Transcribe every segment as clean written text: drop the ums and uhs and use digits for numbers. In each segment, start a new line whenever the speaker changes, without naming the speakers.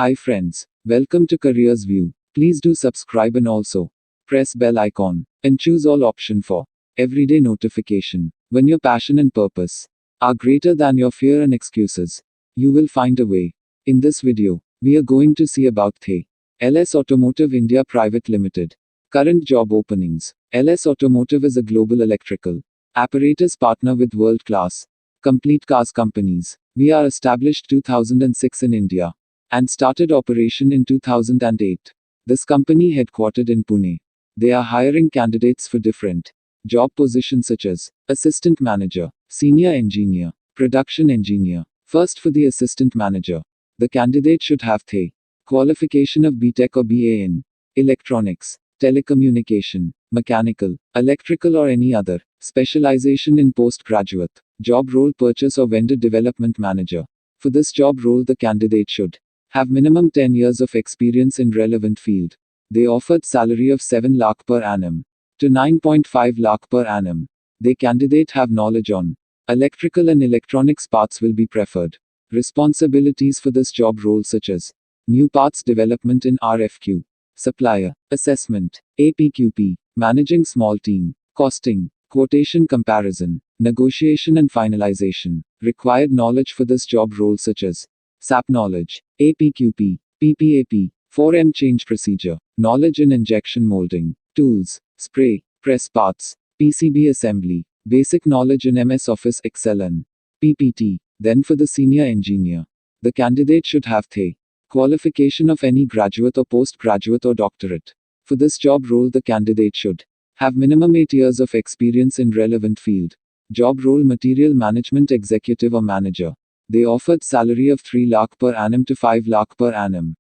Hi friends, welcome to Careers View. Please do subscribe and also press bell icon and choose all option for everyday notification. When your passion and purpose are greater than your fear and excuses, you will find a way. In this video, we are going to see about the LS Automotive India Private Limited. Current job openings. LS Automotive is a global electrical apparatus partner with world-class complete cars companies. We are established 2006 in India and started operation in 2008. This company headquartered in Pune. They are hiring candidates for different job positions such as assistant manager, senior engineer, production engineer. First, for the assistant manager, the candidate should have the qualification of BTech or BA in electronics, telecommunication, mechanical, electrical or any other specialization in postgraduate job role. Purchase or vendor development manager. For this job role, the candidate should have minimum 10 years of experience in relevant field. They offered salary of 7 lakh per annum to 9.5 lakh per annum. The candidate have knowledge on electrical and electronics parts will be preferred. Responsibilities for this job role such as new parts development in RFQ, supplier assessment, APQP, managing small team, costing, quotation comparison, negotiation and finalization. Required knowledge for this job role such as SAP knowledge, APQP, PPAP, 4M change procedure, knowledge in injection molding, tools, spray, press parts, PCB assembly, basic knowledge in MS Office Excel and PPT. Then for the senior engineer, the candidate should have the qualification of any graduate or postgraduate or doctorate. For this job role, the candidate should have minimum 8 years of experience in relevant field. Job role: material management executive or manager. They offered salary of 3 lakh per annum to 5 lakh per annum.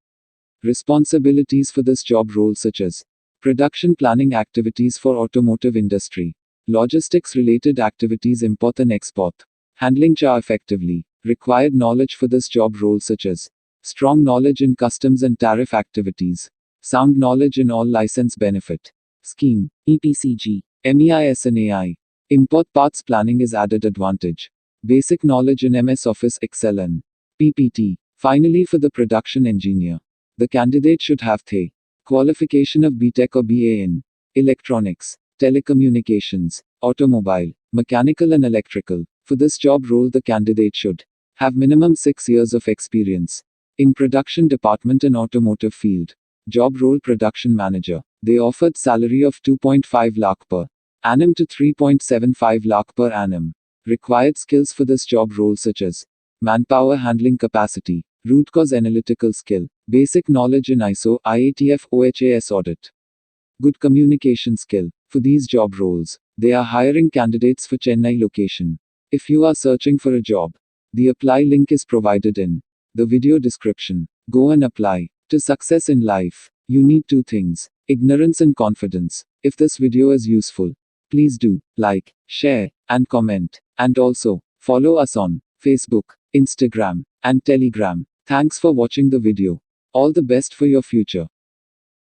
Responsibilities for this job role such as production planning activities for automotive industry, logistics related activities, import and export, handling CHA effectively. Required knowledge for this job role such as strong knowledge in customs and tariff activities, sound knowledge in all license benefit scheme, EPCG, MEIS and AI. Import parts planning is added advantage. Basic knowledge in MS Office Excel and PPT. Finally, for the production engineer, the candidate should have the qualification of BTech or BA in electronics, telecommunications, automobile, mechanical and electrical. For this job role, the candidate should have minimum 6 years of experience in production department and automotive field. Job role: production manager. They offered salary of 2.5 lakh per annum to 3.75 lakh per annum. Required skills for this job role such as manpower handling capacity, root cause analytical skill, basic knowledge in ISO, IATF, OHAS audit. Good communication skill. For these job roles, they are hiring candidates for Chennai location. If you are searching for a job, the apply link is provided in the video description. Go and apply. To success in life, you need 2 things: ignorance and confidence. If this video is useful, please do like, share, and comment. And also, follow us on Facebook, Instagram, and Telegram. Thanks for watching the video. All the best for your future.